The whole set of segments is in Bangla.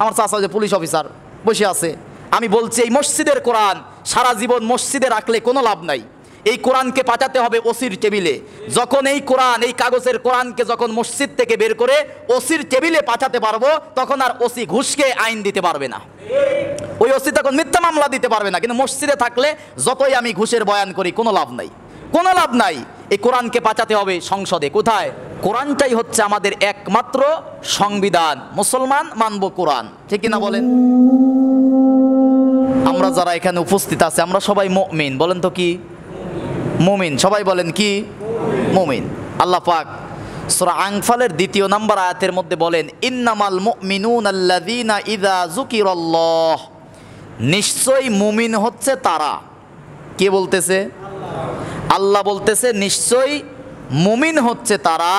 আমার চাচা যে পুলিশ অফিসার বসে আছে, আমি বলছি এই মসজিদের কোরআন সারা জীবন মসজিদে রাখলে কোনো লাভ নাই। এই কোরআনকে পাঠাতে হবে ওসির টেবিলে। যখন এই কোরআন, এই কাগজের কোরআনকে যখন মসজিদ থেকে বের করে ওসির টেবিলে পাঠাতে পারবো, তখন আর ওসি ঘুষকে আইন দিতে পারবে না, ওই ওসি তখন মিথ্যা মামলা দিতে পারবে না। কিন্তু মসজিদে থাকলে যতই আমি ঘুষের বয়ান করি কোনো লাভ নাই, কোনো লাভ নাই। এই কোরআনকে পাঠাতে হবে সংসদে। কোথায়? কোরআনটাই হচ্ছে আমাদের একমাত্র সংবিধান। মুসলমান মানব কোরআন, ঠিক কিনা বলেন? আমরা যারা এখানে উপস্থিত আছে আমরা সবাই মুমিন, বলেন তো কি? মুমিন। সবাই বলেন কি? মুমিন। আল্লাহ পাক সূরা আনফালের 2 নম্বর আয়াতের মধ্যে বলেন, ইন্নামাল মুমিনুনা আল্লাযীনা ইযা যুকিরাল্লাহ, নিশ্চয়ই মুমিন হচ্ছে তারা। কে বলতেছে? আল্লাহ বলতেছে নিশ্চয়ই মুমিন হচ্ছে তারা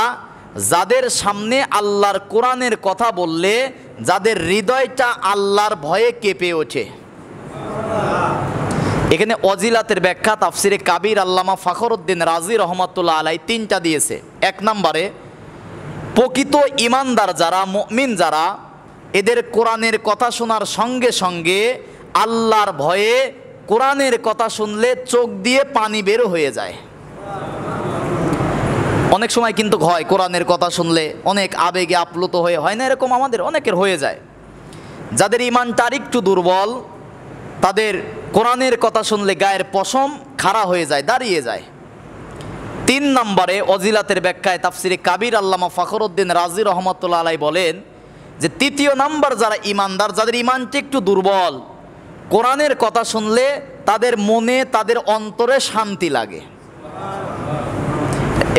যাদের সামনে আল্লাহর কোরআনের কথা বললে যাদের হৃদয়টা আল্লাহর ভয়ে কেঁপে ওঠে। এখানে অজিলাতের ব্যাখ্যা তাফসিরে কাবির আল্লামা ফখরুদ্দিন রাজি রহমাতুল্লাহ আলাই 3টা দিয়েছে। 1 নম্বরে, প্রকৃত ইমানদার যারা, মুমিন যারা, এদের কোরআনের কথা শোনার সঙ্গে সঙ্গে আল্লাহর ভয়ে কোরআনের কথা শুনলে চোখ দিয়ে পানি বের হয়ে যায়। অনেক সময় কিন্তু হয় কোরআনের কথা শুনলে অনেক আবেগে আপ্লুত হয়ে, হয় না এরকম? আমাদের অনেকের হয়ে যায়। যাদের ইমানটা একটু দুর্বল তাদের কোরআনের কথা শুনলে গায়ের পশম খাড়া হয়ে যায়, দাঁড়িয়ে যায়। 3 নম্বরে অজিলাতের ব্যাখ্যায় তাফসিরে কাবির আল্লামা ফখরুদ্দিন রাজি রহমাতুল্লাহ আলাই বলেন যে 3য় নাম্বার যারা ইমানদার, যাদের ইমানটা একটু দুর্বল, কোরআনের কথা শুনলে তাদের মনে, তাদের অন্তরে শান্তি লাগে।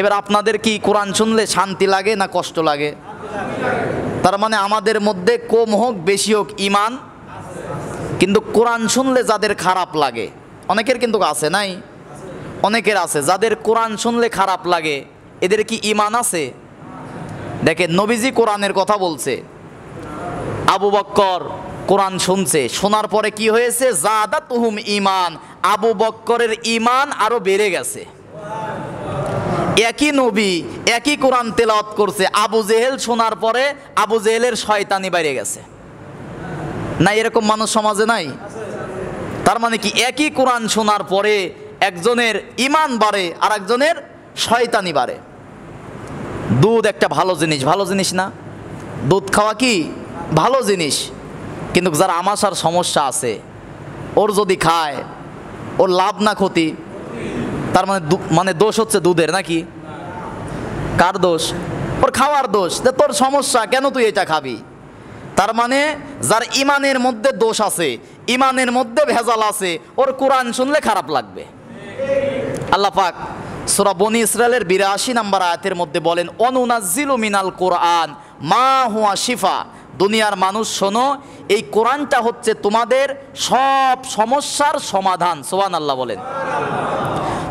এবার আপনাদের কি কোরআন শুনলে শান্তি লাগে না কষ্ট লাগে? তার মানে আমাদের মধ্যে কম হোক বেশি হোক ইমান, কিন্তু কোরআন শুনলে যাদের খারাপ লাগে, অনেকের কিন্তু আছে, নাই? অনেকের আছে যাদের কোরআন শুনলে খারাপ লাগে, এদের কি ইমান আছে? দেখেন নবীজি কোরআনের কথা বলছে, আবু বক্কর কোরআন শুনছে, শোনার পরে কি হয়েছে? জাদাতুহুম ঈমান, আবু বক্করের ঈমান আরো বেড়ে গেছে। একই নবী একই কোরআন তেলাওয়াত করছে, আবু জেহেল শোনার পরে আবু জেহেলের শয়তানি বেড়ে গেছে। না এরকম মানুষ সমাজে নাই? তার মানে কি একই কোরআন শোনার পরে একজনের ঈমান বাড়ে আর একজনের শয়তানি বাড়ে। দুধ একটা ভালো জিনিস, ভালো জিনিস না? দুধ খাওয়া কি ভালো জিনিস, কিন্তু যার আমাশার সমস্যা আছে ওর যদি খায় ওর লাভ না ক্ষতি? তার মানে দোষ হচ্ছে দুধের নাকি? কার দোষ? ওর খাওয়ার দোষ। তোর সমস্যা, কেন তুই এটা খাবি? তার মানে যার ইমানের মধ্যে দোষ আছে, ইমানের মধ্যে ভেজাল আছে, ওর কোরআন শুনলে খারাপ লাগবে। আল্লাহ পাক সূরা বনী ইসরাইলের 82 নম্বর আয়াতের মধ্যে বলেন, অনুনাজ্জিলু মিনাল কোরআন মা হুয়া শিফা, দুনিয়ার মানুষ শোনো, এই কোরআনটা হচ্ছে তোমাদের সব সমস্যার সমাধান। সুবহানাল্লাহ বলেন।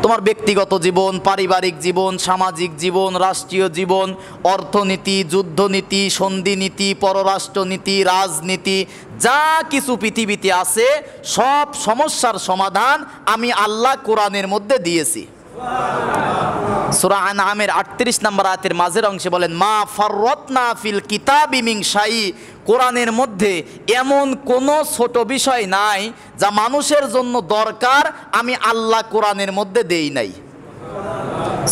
তোমার ব্যক্তিগত জীবন, পারিবারিক জীবন, সামাজিক জীবন, রাষ্ট্রীয় জীবন, অর্থনীতি, যুদ্ধনীতি, সন্ধিনীতি, পররাষ্ট্রনীতি, রাজনীতি, যা কিছু পৃথিবীতে আছে সব সমস্যার সমাধান আমি আল্লাহ কোরআনের মধ্যে দিয়েছি। সূরা আনআমের 38 নম্বর আয়াতের মাঝের অংশে বলেন, মা ফাররাতনা ফিল কিতাবি মিন শাই, কোরআনের মধ্যে এমন কোনো ছোট বিষয় নাই যা মানুষের জন্য দরকার আমি আল্লাহ কোরআনের মধ্যে দেই নাই।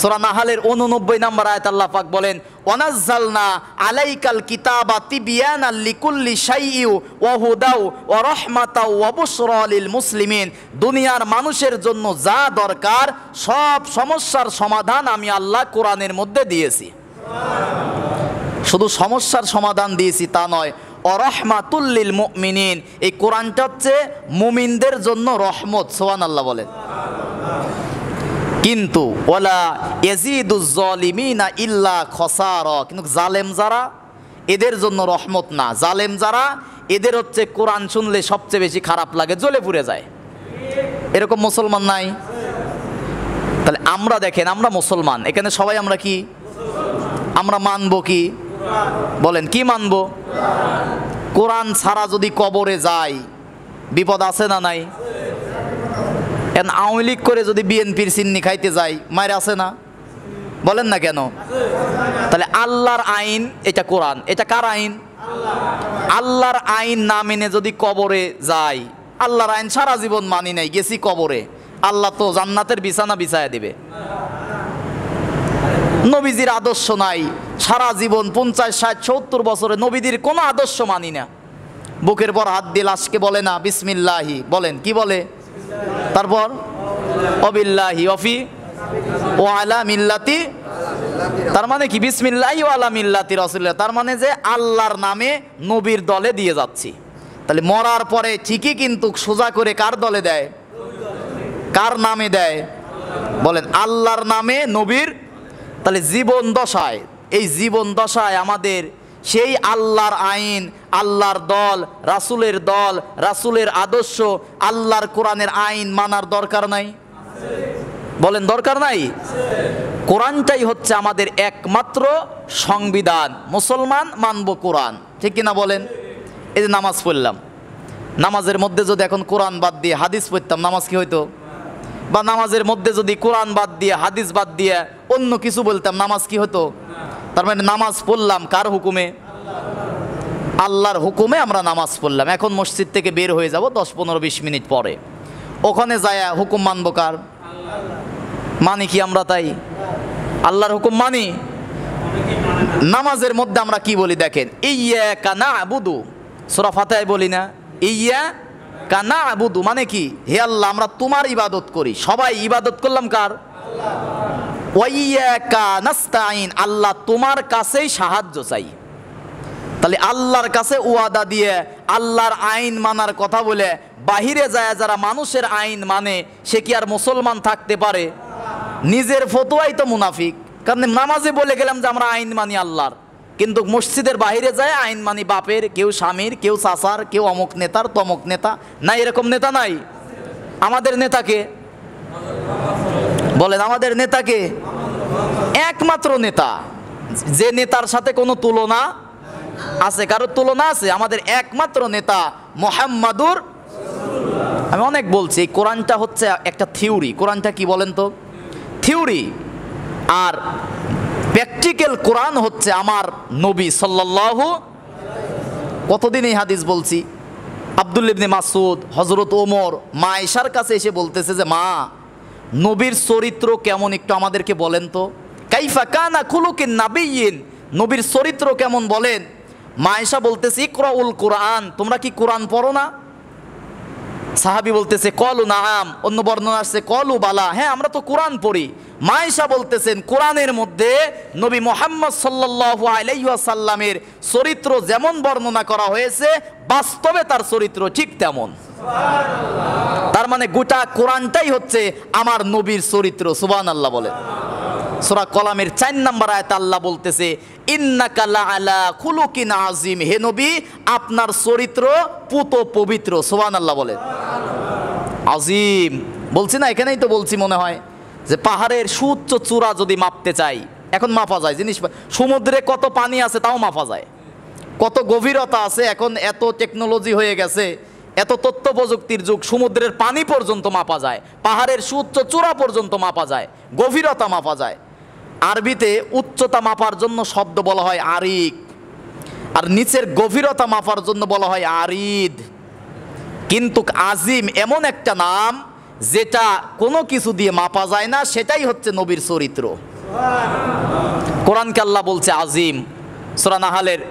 সূরা নাহালের 89 নম্বর আয়াত আল্লাহ পাক বলেন, ওয়ানাজ্জালনা আলাইকাল কিতাবা তিবিয়ানাল লিকুল্লি শাইইন ওয়া হুদাও ওয়া রাহমাতাও ওয়া বুশরা লিল মুসলিমিন, দুনিয়ার মানুষের জন্য যা দরকার সব সমস্যার সমাধান আমি আল্লাহ কোরআনের মধ্যে দিয়েছি। শুধু সমস্যার সমাধান দিয়েছি তা নয়, ওয়া রাহমাতুল লিল মুমিনিন, এই কোরআনটা হচ্ছে মুমিনদের জন্য রহমত। সুবহানাল্লাহ বলেন। কিন্তু ওয়ালা ইয়াজিদুজ জালিমিনা ইল্লা খাসারা, কিন্তু জালেম যারা এদের জন্য রহমত না। জালেম যারা এদের হচ্ছে কোরআন শুনলে সবচেয়ে বেশি খারাপ লাগে, জ্বলে পুড়ে যায়। এরকম মুসলমান নাই? তাহলে আমরা দেখেন, আমরা মুসলমান, এখানে সবাই আমরা কি? আমরা মানবো কি? বলেন কি মানবো? কোরআন ছাড়া যদি কবরে যায় বিপদ আছে না নাই? আওয়ামী লীগ করে যদি বিএনপির চিন্নি খাইতে যায় মায়ের আছে না? বলেন না কেন? তাহলে আল্লাহর আইন এটা কোরআন, এটা কার আইন? আল্লাহর আইন না মেনে যদি কবরে যাই, আল্লাহর আইন সারা জীবন মানি নাই, গেছি কবরে, আল্লাহ তো জান্নাতের বিছানা বিছায়া দিবে। নবীজির আদর্শ নাই, সারা জীবন 50, 60, 70 বছরে নবীজির কোনো আদর্শ মানি না। বুকের পর হাত দিয়ে লাশকে বলে না বিসমিল্লাহি, বলেন কি বলে? তারপর অবিল্লাহি অফি ও আলা মিল্লাতি, তার মানে কি বিসমিল্লাহি ও আলা মিল্লাতি রাসূলিল্লাহ, তার মানে যে আল্লাহর নামে নবীর দলে দিয়ে যাচ্ছি। তাহলে মরার পরে ঠিকই কিন্তু সোজা করে কার দলে দেয়? কার নামে দেয়? বলেন আল্লাহর নামে নবীর। তাহলে জীবন দশায়, এই জীবন দশায় আমাদের সেই আল্লাহর আইন, আল্লাহর দল, রাসূলের দল, রাসূলের আদর্শ, আল্লাহর কোরআনের আইন মানার দরকার নাই? বলেন দরকার নাই? কোরআনটাই হচ্ছে আমাদের একমাত্র সংবিধান। মুসলমান মানব কোরআন, ঠিক কিনা বলেন? এই যে নামাজ পড়লাম, নামাজের মধ্যে যদি এখন কোরআন বাদ দিয়ে হাদিস পড়তাম, নামাজ কি হইতো? বা নামাজের মধ্যে যদি কোরআন বাদ দিয়ে হাদিস বাদ দিয়ে অন্য কিছু বলতাম, নামাজ কি হতো? তার মানে নামাজ পড়লাম কার হুকুমে? আল্লাহর হুকুমে আমরা নামাজ পড়লাম। এখন মসজিদ থেকে বের হয়ে যাব 10, 15, 20 মিনিট পরে, ওখানে যায় হুকুম মানবো কার? মানি কি আমরা তাই? আল্লাহর হুকুম মানি। নামাজের মধ্যে আমরা কি বলি দেখেন, ইয়্যাকা না'বুদু, সূরা ফাতিহায় বলি না ইয়্যাকা না'বুদু, মানে কি? হে আল্লাহ আমরা তোমার ইবাদত করি। সবাই ইবাদত করলাম কার? ওয়া ইয়্যাকা নাস্তাঈন, আল্লাহ তোমার কাছেই সাহায্য চাই। তাহলে আল্লাহর কাছে ওয়াদা দিয়ে আল্লাহর আইন মানার কথা বলে বাহিরে যায় যারা মানুষের আইন মানে, সে কি আর মুসলমান থাকতে পারে? নিজের ফতোয়াই তো মুনাফিক। কারণ নামাজে বলে গেলাম যে আমরা আইন মানি আল্লাহর, কিন্তু মসজিদের বাইরে যায় আইন মানি বাপের, কেউ স্বামীর, কেউ চাচার, কেউ অমুক নেতার, তমুক নেতা। নাই এরকম নেতা নাই? আমাদের নেতাকে বলেন, আমাদের নেতাকে একমাত্র নেতা, যে নেতার সাথে কোনো তুলনা আছে? কারোর তুলনা আছে? আমাদের একমাত্র নেতা মুহাম্মাদুর। আমি অনেক বলছি, এই কোরআনটা হচ্ছে একটা থিওরি। কোরআনটা কি বলেন তো? থিওরি। আর প্র্যাকটিক্যাল কোরআন হচ্ছে আমার নবী সাল্লাল্লাহু। কতদিন এই হাদিস বলছি? আব্দুল্লাহ ইবনে মাসউদ, হযরত ওমর মা আয়েশার কাছে এসে বলতেছে যে মা, নবীর চরিত্র কেমন একটু আমাদেরকে বলেন তো। কাইফা কানা খুলুকিন নাবিয়্যিন, নবীর চরিত্র কেমন বলেন। মা আয়েশা বলতেছে ইকরাউল কোরআন, তোমরা কি কোরআন পড়ো না? সাহাবী বলতেছে কলু নাআম, অন্য বর্ণনা আসছে কলু বালা, হ্যাঁ আমরা তো কোরআন পড়ি। মা আয়েশা বলতেছেন কোরআনের মধ্যে নবী মুহাম্মদ সাল্লাল্লাহু আলাইহি ওয়াসাল্লামের চরিত্র যেমন বর্ণনা করা হয়েছে, বাস্তবে তার চরিত্র ঠিক তেমন। সুবহানাল্লাহ। তার মানে গোটা কোরআনটাই হচ্ছে আমার নবীর চরিত্র। সুবহানাল্লাহ বলে। সূরা কলামের 4 নম্বর আয়াতে আল্লাহ বলতেছে ইন্নাকা লাআলা খুলুকিন আযীম, হে নবী আপনার চরিত্র পুত পবিত্র। সুবহানাল্লাহ বলে। আযীম বলছি না, এখানেই তো বলছি মনে হয় যে পাহাড়ের সুউচ্চ চূড়া যদি মাপতে চাই, এখন মাপা যায় জিনিস। সমুদ্রে কত পানি আছে তাও মাপা যায়, কত গভীরতা আছে। এখন এত টেকনোলজি হয়ে গেছে, এত তথ্য প্রযুক্তির যুগ, সমুদ্রের পানি পর্যন্ত মাপা যায়, পাহাড়ের সুউচ্চ চূড়া পর্যন্ত মাপা যায়, গভীরতা মাপা যায়। আরবিতে উচ্চতা মাপার জন্য শব্দ বলা হয় আরিক, আর নিচের গভীরতা মাপার জন্য বলা হয় আরিদ। কিন্তু আজিম এমন একটা নাম যেটা কোনো কিছু দিয়ে মাপা যায় না, সেটাই হচ্ছে নবীর চরিত্র। কোরআনকে আল্লাহ বলছে আজিম। সূরা নাহালের,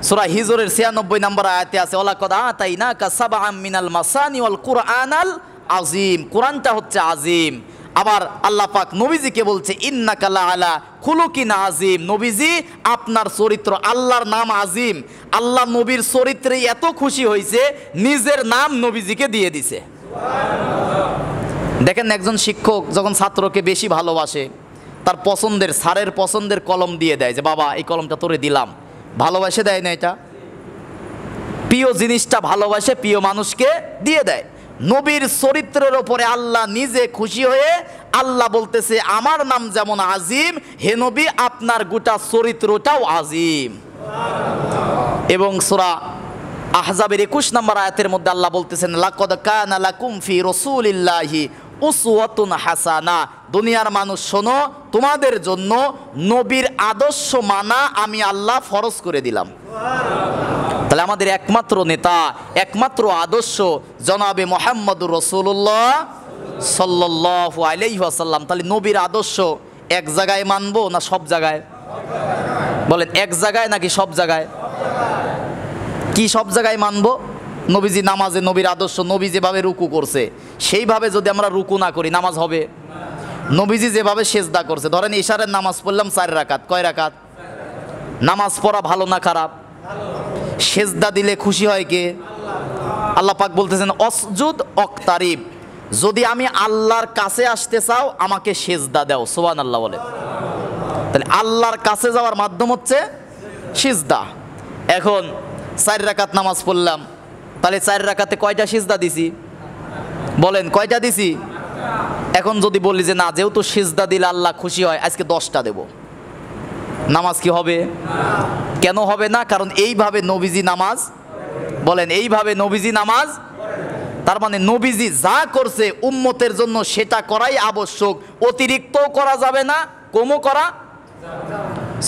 সূরা হিজরের 96 নম্বর আয়াতে আছে ওয়ালাকাদ আতাইনাকা সাবআম মিনাল মাসানি ওয়াল কুরআনাল আযীম, কোরআনটা হচ্ছে আজিম। আবার আল্লাহ পাক নবীজিকে বলছে ইন্নাকা লাআলা খুলুকিন আযীম, নবীজি আপনার চরিত্র, আল্লাহর নাম আজিম। আল্লাহ নবীর চরিত্রে এত খুশি হয়েছে নিজের নাম নবীজিকে দিয়ে দিছে। দেখেন একজন শিক্ষক যখন ছাত্রকে বেশি ভালোবাসে, তার পছন্দের, স্যারের পছন্দের কলম দিয়ে দেয় যে বাবা এই কলমটা তোরে দিলাম, ভালোবাসে দেয় না? এটা প্রিয় জিনিসটা ভালোবাসে প্রিয় মানুষকে দিয়ে দেয়। নবীর চরিত্রের ওপরে আল্লাহ নিজে খুশি হয়ে আল্লাহ বলতেছে আমার নাম যেমন আজিম, হে নবী আপনার গোটা চরিত্রটাও আজিম। এবং সূরা আহজাবের 21 নম্বর আয়াতের মধ্যে আল্লাহ বলতেছেন লাকাদ কানা লাকুম ফি রাসূলিল্লাহি উসওয়াতুন হাসানা, দুনিয়ার মানুষ শোনো, তোমাদের জন্য নবীর আদর্শ মানা আমি আল্লাহ ফরজ করে দিলাম। তাহলে আমাদের একমাত্র নেতা, একমাত্র আদর্শ জনাবে মুহাম্মদুর রাসূলুল্লাহ সাল্লাল্লাহু আলাইহি ওয়াসাল্লাম। তাহলে নবীর আদর্শ এক জায়গায় মানবো না সব জায়গায়? বলেন, এক জায়গায় নাকি সব জায়গায়? কি সব জায়গায় মানবো? নবীজি নামাজে নবীর আদর্শ, নবী যেভাবে রুকু করছে সেইভাবে যদি আমরা রুকু না করি নামাজ হবে? নবীজি যেভাবে সেজদা করছে, ধরেন ইশারের নামাজ পড়লাম 4 রাকাত, কয় রাকাত? নামাজ পড়া ভালো না খারাপ? সেজদা দিলে খুশি হয় কে? আল্লাহ পাক বলতেছেন অসজুদ অক্তারিব, যদি আমি আল্লাহর কাছে আসতে চাও আমাকে সেজদা দাও। সুবহানাল্লাহ বলে। তাহলে আল্লাহর কাছে যাওয়ার মাধ্যম হচ্ছে সিজদা। এখন 4 রাকাত নামাজ পড়লাম, তাহলে 4 রাকাতে কয়টা সিজদা দিছি? বলেন কয়টা দিছি? এখন যদি বলি যে না, যেহেতু সিজদা দিলে আল্লাহ খুশি হয়, আজকে 10টা দেব, নামাজ কি হবে? কেন হবে না? কারণ এইভাবে নবীজি নামাজ, বলেন এইভাবে নবীজি নামাজ, তার মানে নবীজি যা করছে উম্মতের জন্য সেটা করাই আবশ্যক, অতিরিক্তও করা যাবে না, কমও করা।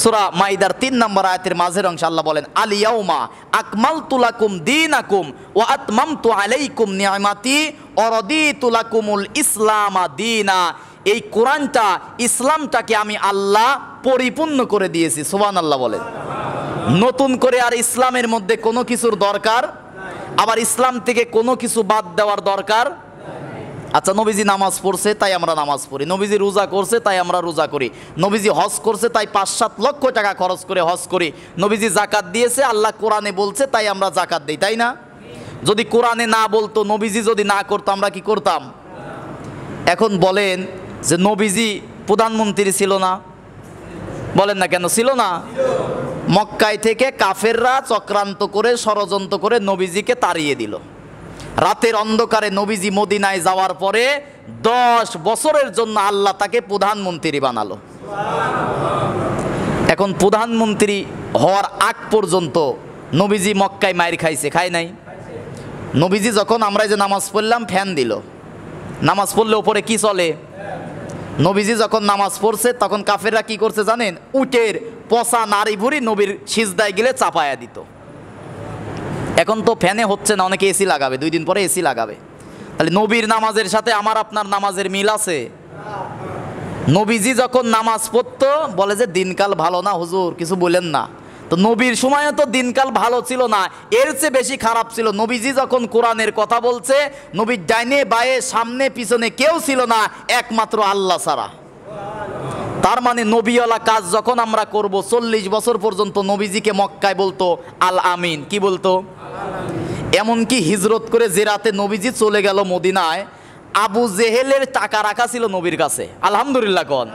সূরা মাইদার 3 নম্বর আয়াতের মাঝের অংশে আল্লাহ বলেন আল-ইয়াউমা আকমালতু লাকুম দীনাকুম ওয়া আতমামতু আলাইকুম নি'মাতি ওয়া রাদিতু লাকুমুল ইসলামা দীনা। এই কোরআনটা, ইসলামটাকে আমি আল্লাহ পরিপূর্ণ করে দিয়েছি। সুবহানাল্লাহ বলেন। নতুন করে আর ইসলামের মধ্যে কোনো কিছুর দরকার, আবার ইসলাম থেকে কোনো কিছু বাদ দেওয়ার দরকার। আচ্ছা, নবীজি নামাজ পড়ছে তাই আমরা নামাজ পড়ি, নবীজি রোজা করছে তাই আমরা রোজা করি, নবীজি হজ করছে তাই 5-7 লক্ষ টাকা খরচ করে হজ করি, নবীজি জাকাত দিয়েছে, আল্লাহ কোরআনে বলছে তাই আমরা জাকাত দিই, তাই না? যদি কোরআনে না বলতো, নবীজি যদি না করতো, আমরা কি করতাম? এখন বলেন যে নবীজি প্রধানমন্ত্রী ছিল না, বলেন না কেন ছিল না? মক্কায় থেকে কাফেররা চক্রান্ত করে ষড়যন্ত্র করে নবীজিকে তাড়িয়ে দিল। রাতের অন্ধকারে নবীজি মদিনায় যাওয়ার পরে 10 বছরের জন্য আল্লাহ তাকে প্রধানমন্ত্রী বানালো। এখন প্রধানমন্ত্রী হওয়ার আগ পর্যন্ত নবীজি মক্কায় মাইর খাইছে, খায় নাই? নবীজি যখন আমরা যে নামাজ পড়লাম ফ্যান দিল, নামাজ পড়লে উপরে কি চলে? নবীজি যখন নামাজ পড়ছে তখন কাফেররা কি করছে জানেন? উটের পচা নাড়ি ভুড়ি নবীর সিজদায় গেলে চাপায়া দিত। এখন তো ফ্যানে হচ্ছে না, অনেকে এসি লাগাবে, 2 দিন পরে এসি লাগাবে। তাহলে নবীর নামাজের সাথে আমার আপনার নামাজের মিল আছে? নবীজি যখন নামাজ পড়তো বলে যে দিনকাল ভালো না হুজুর, কিছু বলেন না। তো নবীর সময়ে তো দিনকাল ভালো ছিল না, এর চেয়ে বেশি খারাপ ছিল। নবীজি যখন কোরআনের কথা বলছে, নবীর ডাইনে বায়ে সামনে পিছনে কেউ ছিল না একমাত্র আল্লাহ ছাড়া। তার মানে নবীওয়ালা কাজ যখন আমরা করব, 40 বছর পর্যন্ত নবীজিকে মক্কায় বলতো আল আমিন। কি বলতো? এমনকি হিজরত করে যে রাতে নবীজি চলে গেল মদিনায়, আবু জেহেলের টাকা রাখা ছিল নবীর কাছে। আলহামদুলিল্লাহ কোন,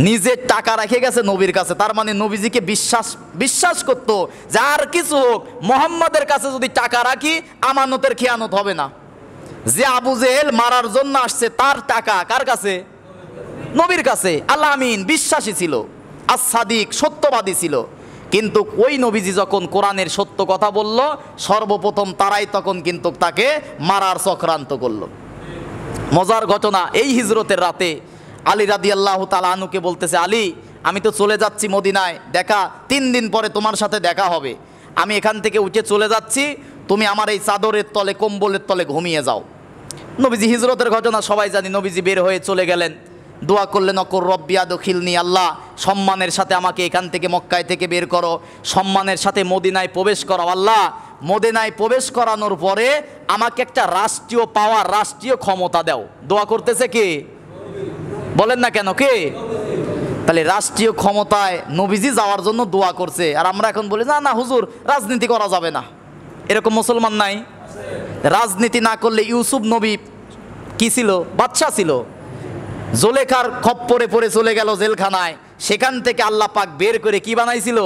নিজের টাকা রেখে গেছে নবীর কাছে। তার মানে নবীজিকে বিশ্বাস করতো যে আর কিছু হোক, মুহাম্মাদের কাছে যদি টাকা রাখি আমানতের খেয়ানত হবে না। যে আবু জেহেল মারার জন্য আসছে তার টাকা কার কাছে? নবীর কাছে। আল্লাহ আমিন, বিশ্বাসী ছিল, as-সাদিক, সত্যবাদী ছিল। কিন্তু ওই নবীজি যখন কোরআনের সত্য কথা বলল, সর্বপ্রথম তারাই তখন কিন্তু তাকে মারার চক্রান্ত করলো। মজার ঘটনা, এই হিজরতের রাতে আলী রাদিয়াল্লাহু তাআলা আনহুকে বলতেছে, আলী আমি তো চলে যাচ্ছি মদিনায়, দেখা 3 দিন পরে তোমার সাথে দেখা হবে, আমি এখান থেকে উঠে চলে যাচ্ছি, তুমি আমার এই চাদরের তলে কম্বলের তলে ঘুমিয়ে যাও। নবীজি হিজরতের ঘটনা সবাই জানি, নবীজি বের হয়ে চলে গেলেন, দোয়া করলেন অকর রব্বি আদখিলনি, আল্লাহ সম্মানের সাথে আমাকে এখান থেকে মক্কায় থেকে বের করো, সম্মানের সাথে মদিনায় প্রবেশ করো। আল্লাহ মদিনায় প্রবেশ করানোর পরে আমাকে একটা রাষ্ট্রীয় পাওয়ার, রাষ্ট্রীয় ক্ষমতা দাও। দোয়া করতেছে কে? বলেন না কেন, কে? তাহলে রাষ্ট্রীয় ক্ষমতায় নবীজি যাওয়ার জন্য দোয়া করছে, আর আমরা এখন বলি না না হুজুর রাজনীতি করা যাবে না। এরকম মুসলমান নাই? রাজনীতি না করলে ইউসুফ নবী কি ছিল? বাদশা ছিল। জোলেখার খপ্পরে পড়ে চলে গেল জেলখানায়, সেখান থেকে আল্লাহ পাক বের করে কি বানাইছিল?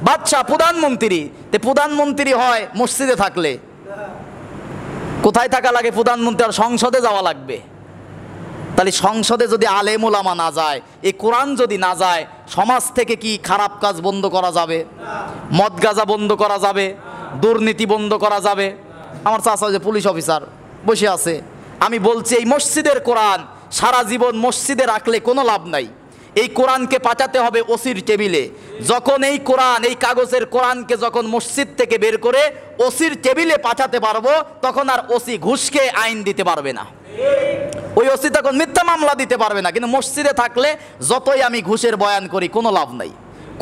বাদশা, প্রধানমন্ত্রী। তে প্রধানমন্ত্রী হয় মসজিদে থাকলে, কোথায় থাকা লাগে? প্রধানমন্ত্রী আর সংসদে যাওয়া লাগবে। তাহলে সংসদে যদি আলেম ওলামা না যায়, এই কোরআন যদি না যায়, সমাজ থেকে কি খারাপ কাজ বন্ধ করা যাবে? মদ গাঁজা বন্ধ করা যাবে? দুর্নীতি বন্ধ করা যাবে? আমার চাচা যে পুলিশ অফিসার বসে আছে, আমি বলছি এই মসজিদের কোরআন সারা জীবন মসজিদে রাখলে কোনো লাভ নাই। এই কোরআনকে পাঠাতে হবে ওসির টেবিলে। যখন এই কোরআন, এই কাগজের কোরআনকে যখন মসজিদ থেকে বের করে ওসির টেবিলে পাঠাতে পারবো, তখন আর ওসি ঘুষকে আইন দিতে পারবে না। ওই ওসি তখন মিথ্যা মামলা দিতে পারবে না। কিন্তু মসজিদে থাকলে যতই আমি ঘুষের বয়ান করি কোনো লাভ নাই,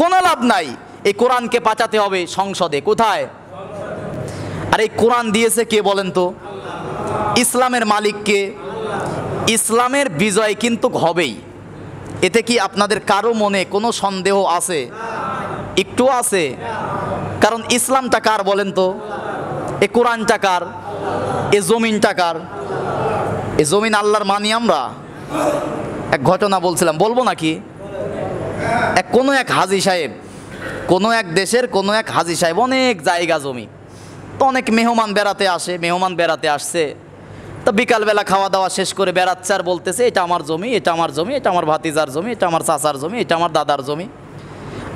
কোনো লাভ নাই। এই কোরআনকে পাঠাতে হবে সংসদে। কোথায়? আর এই কোরআন দিয়েছে কে বলেন তো? ইসলামের মালিক কে? ইসলামের বিজয় কিন্তু হবেই, এতে কি আপনাদের কারো মনে কোনো সন্দেহ আছে? একটু আছে? কারণ ইসলামটা কার বলেন তো? এ কোরআনটা কার? এ জমিনটা কার? এ জমিন আল্লাহর মানি আমরা। এক ঘটনা বলছিলাম, বলবো নাকি? কোনো এক হাজী সাহেব, কোনো এক দেশের কোনো এক হাজী সাহেব, অনেক জায়গা জমি, তো অনেক মেহমান বেড়াতে আসে। মেহমান বেড়াতে আসছে, তো বিকালবেলা খাওয়া দাওয়া শেষ করে বেড়াচ্ছে আর বলতেছে, এটা আমার জমি, এটা আমার জমি, এটা আমার ভাতিজার জমি, এটা আমার চাচার জমি, এটা আমার দাদার জমি।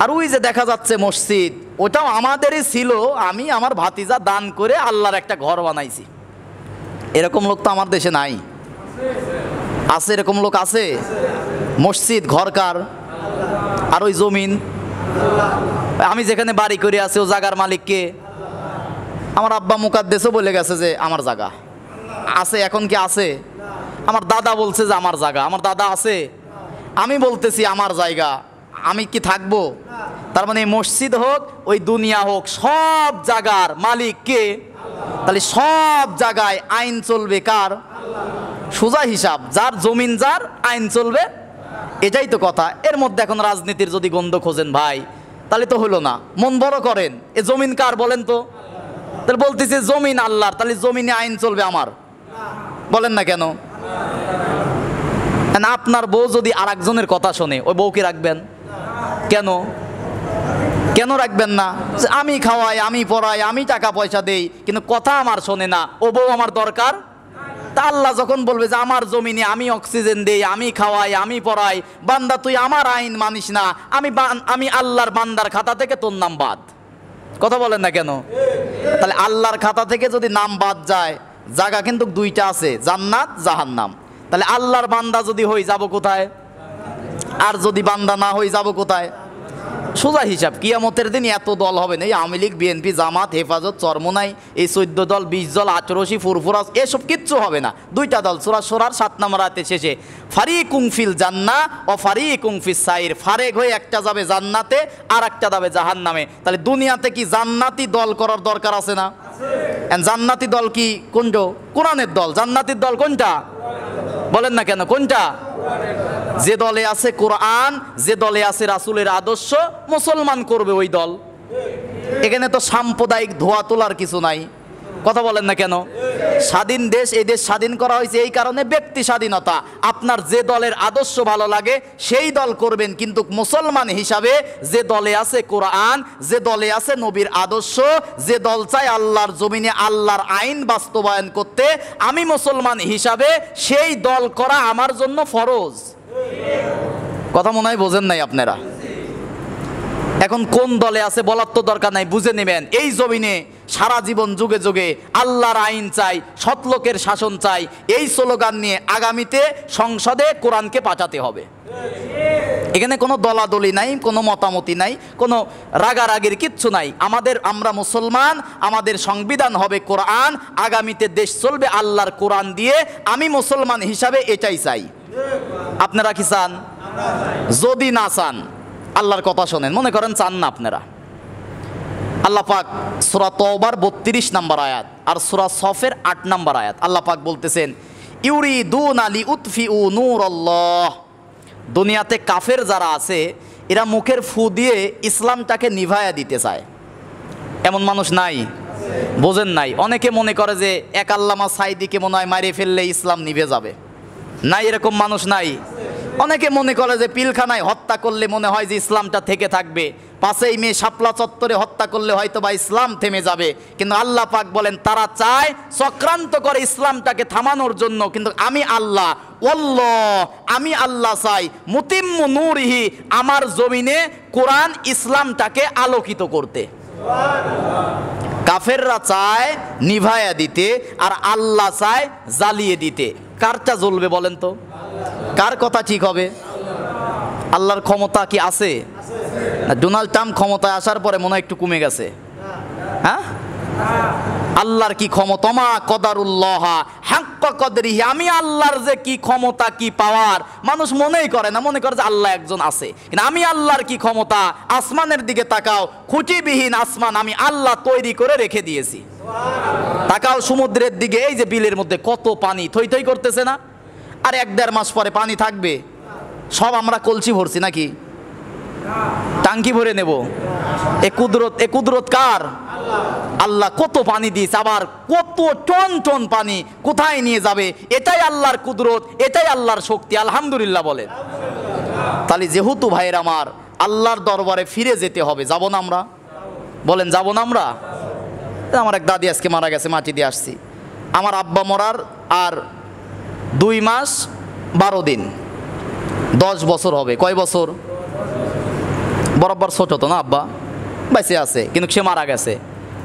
আর ওই যে দেখা যাচ্ছে মসজিদ, ওটাও আমাদেরই ছিল, আমি আমার ভাতিজা দান করে আল্লাহর একটা ঘর বানাইছি। এরকম লোক তো আমার দেশে নাই। আছে এরকম লোক? আছে। মসজিদ ঘর কার? আর ওই জমিন, আমি যেখানে বাড়ি করে আছি ও জায়গার মালিক কে? আমার আব্বা মুকাদ্দেসও বলে গেছে যে আমার জায়গা আছে। এখন কি আছে? আমার দাদা বলছে যে আমার জায়গা। আমার দাদা আছে, আমি বলতেছি আমার জায়গা, আমি কি থাকবো? তার মানে মসজিদ হোক, ওই দুনিয়া হোক, সব জায়গার মালিক কে? তাহলে সব জায়গায় আইন চলবে কার? সোজা হিসাব, যার জমিন যার, আইন চলবে। এটাই তো কথা। এর মধ্যে এখন রাজনীতির যদি গন্ধ খোঁজেন ভাই, তাহলে তো হলো না। মন বড় করেন, এ জমিন কার বলেন তো? তাহলে বলতেছে জমিন আল্লাহর, তাহলে জমিনে আইন চলবে আমার, বলেন না কেন? আপনার বউ যদি আর একজনের কথা শোনে, ওই বউকে রাখবেন কেন? কেন রাখবেন না? আমি খাওয়াই, আমি পড়াই, আমি টাকা পয়সা দেই, কিন্তু কথা আমার শোনে না, ও বউ আমার দরকার? তা আল্লাহ যখন বলবে যে আমার জমিনে আমি অক্সিজেন দেই, আমি খাওয়াই, আমি পড়াই, বান্দা তুই আমার আইন মানিস না, আমি আল্লাহর বান্দার খাতা থেকে তোর নাম বাদ। কথা বলেন না কেন? তাহলে আল্লাহর খাতা থেকে যদি নাম বাদ যায়, জায়গা কিন্তু দুইটা আছে, জান্নাত জাহান্নাম। তাহলে আল্লাহর বান্দা যদি হই যাব কোথায়? আর যদি বান্দা না হই যাব কোথায়? সোজা হিসাব। কিয়ামতের দিন এত দল হবে না, এই আওয়ামী লীগ, বিএনপি, জামাত, হেফাজত, চরমোনাই, এই 14 দল, 20 দল, আচরসি, ফুরফুরাস, এসব কিচ্ছু হবে না। দুইটা দল, সূরা শূরার 7 নম্বর আয়াতে শেষে, ফারিকুম ফিল জান্নাহ ও ফারিকুম ফিস সাইর, ফারেক হয়ে একটা যাবে জান্নাতে আর একটা যাবে জাহান্নামে। তাহলে দুনিয়াতে কি জান্নাতি দল করার দরকার আছে না? জান্নাতি দল কি কোনটা? কোরআনের দল। জান্নাতির দল কোনটা বলেন না কেন? কোনটা? যে দলে আছে কোরআন, যে দলে আছে রাসূলের আদর্শ, মুসলমান করবে ওই দল। এখানে তো সাম্প্রদায়িক ধোয়া তোলার কিছু নাই। কথা বলেন না কেন? স্বাধীন দেশ, এই দেশ স্বাধীন করা হয়েছে এই কারণে, ব্যক্তি স্বাধীনতা। আপনার যে দলের আদর্শ ভালো লাগে সেই দল করবেন, কিন্তু মুসলমান হিসাবে যে দলে আছে কোরআন, যে দলে আছে নবীর আদর্শ, যে দল চায় আল্লাহর জমিনে আল্লাহর আইন বাস্তবায়ন করতে, আমি মুসলমান হিসাবে সেই দল করা আমার জন্য ফরজ। কথা মনে হয় বোঝেন নাই আপনারা। এখন কোন দলে আছে বলার তো দরকার নাই, বুঝে নেবেন। এই জমিনে সারা জীবন যুগে যুগে আল্লাহর আইন চাই, সৎলোকের শাসন চাই, এই স্লোগান নিয়ে আগামীতে সংসদে কোরআনকে পাঠাতে হবে। এখানে কোনো দলাদলি নাই, কোনো মতামতি নাই, কোনো রাগারাগির কিচ্ছু নাই। আমরা মুসলমান, আমাদের সংবিধান হবে কোরআন, আগামীতে দেশ চলবে আল্লাহর কোরআন দিয়ে। আমি মুসলমান হিসাবে এটাই চাই। আপনারা কি চান? যদি না চান, আল্লাহর কথা শোনেন। মনে করেন চান না আপনারা, আল্লাহ পাক সূরা তওবার 32 নম্বর আয়াত আর সূরা সফের 8 নম্বর আয়াত, আল্লাহ পাক বলতেছেন, ইউরিদুনা লিউতফিউ নূরাল্লাহ। দুনিয়াতে কাফের যারা আছে, এরা মুখের ফু দিয়ে ইসলামটাকে নিভায়া দিতে চায়। এমন মানুষ নাই? বোঝেন নাই? অনেকে মনে করে যে এক আল্লামা সাইদিকে মনে হয় মারিয়ে ফেললে ইসলাম নিভে যাবে। নাই, এরকম মানুষ নাই। অনেকে মনে করে যে পিলখানায় হত্যা করলে মনে হয় যে ইসলামটা থেকে থাকবে, 5ই মে শাপলা চত্বরে হত্যা করলে হয়তো বা ইসলাম থেমে যাবে। কিন্তু আল্লাহ পাক বলেন তারা চায় চক্রান্ত করে ইসলামটাকে থামানোর জন্য, কিন্তু আমি আল্লাহ, ওয়াল্লাহ, আমি আল্লাহ চাই মুতিম্মু নূরিহি, আমার জমিনে কোরআন ইসলামটাকে আলোকিত করতে। কাফেররা চায় নিভায়া দিতে, আর আল্লাহ চায় জ্বালিয়ে দিতে। কারটা জ্বলবে বলেন তো? কার কথা ঠিক হবে? আল্লাহর ক্ষমতা কি আছে? ডোনাল্ড ট্রাম্প ক্ষমতায় আসার পরে মনে হয় একটু কমে গেছে। হ্যাঁ, আল্লাহর কি ক্ষমতা, মা কদারুল্লাহ হাক্কা কদরিহি, আমি আল্লাহর যে কি ক্ষমতা কি পাওয়ার মানুষ মনেই করে না, মনে করে যে আল্লাহ একজন আছে। কিন্তু আমি আল্লাহর কি ক্ষমতা, আসমানের দিকে তাকাও, খুঁটিবিহীন আসমান আমি আল্লাহ তৈরি করে রেখে দিয়েছি। তাকাও সমুদ্রের দিকে, এই যে বিলের মধ্যে কত পানি থই থই করতেছে না? আর 1-1.5 মাস পরে পানি থাকবে? সব আমরা কলসি ভরছি নাকি টাঙ্কি ভরে নেব? এ কুদরত কার? আল্লাহ কত পানি দিয়েছে, আবার কত টন টন পানি কোথায় নিয়ে যাবে, এটাই আল্লাহর কুদরত, এটাই আল্লাহর শক্তি। আলহামদুলিল্লাহ বলেন। তাহলে যেহেতু ভাইয়ের আমার আল্লাহর দরবারে ফিরে যেতে হবে, যাব না আমরা? বলেন যাব না আমরা? আমার এক দাদি আজকে মারা গেছে, মাটি দিয়ে আসছি। আমার আব্বা মরার আর 2 মাস 12 দিন, 10 বছর হবে। কয় বছর? বরাবর ছোট তো না, আব্বা বেঁচে আছে কিন্তু সে মারা গেছে।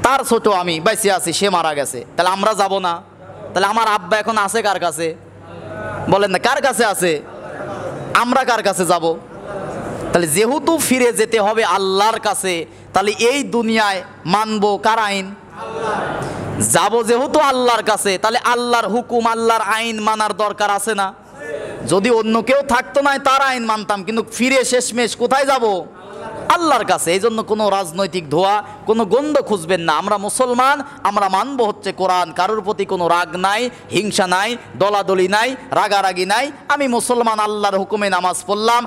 তার ছোট আমি বেঁচে আছি, সে মারা গেছে। তাহলে আমরা যাব না? তাহলে আমার আব্বা এখন আছে কার কাছে? বলেন না, কার কাছে আছে? আমরা কার কাছে যাব? তাহলে যেহেতু ফিরে যেতে হবে আল্লাহর কাছে, তাহলে এই দুনিয়ায় মানবো কার আইন? যাব যেহেতু আল্লাহর কাছে, তাহলে আল্লাহর হুকুম আল্লাহর আইন মানার দরকার আছে না? যদি অন্য কেউ থাকতো না তার আইন মানতাম, কিন্তু ফিরে শেষমেশ কোথায় যাব? আল্লাহর কাছে। এই জন্য কোনো রাজনৈতিক ধোয়া, কোনো গন্ধ খুঁজবেন না। আমরা মুসলমান, আমরা মানবো হচ্ছে কোরআন। কারোর প্রতি কোনো রাগ নাই, হিংসা নাই, দলাদলি নাই, রাগারাগি নাই। আমি মুসলমান, আল্লাহর হুকুমে নামাজ পড়লাম,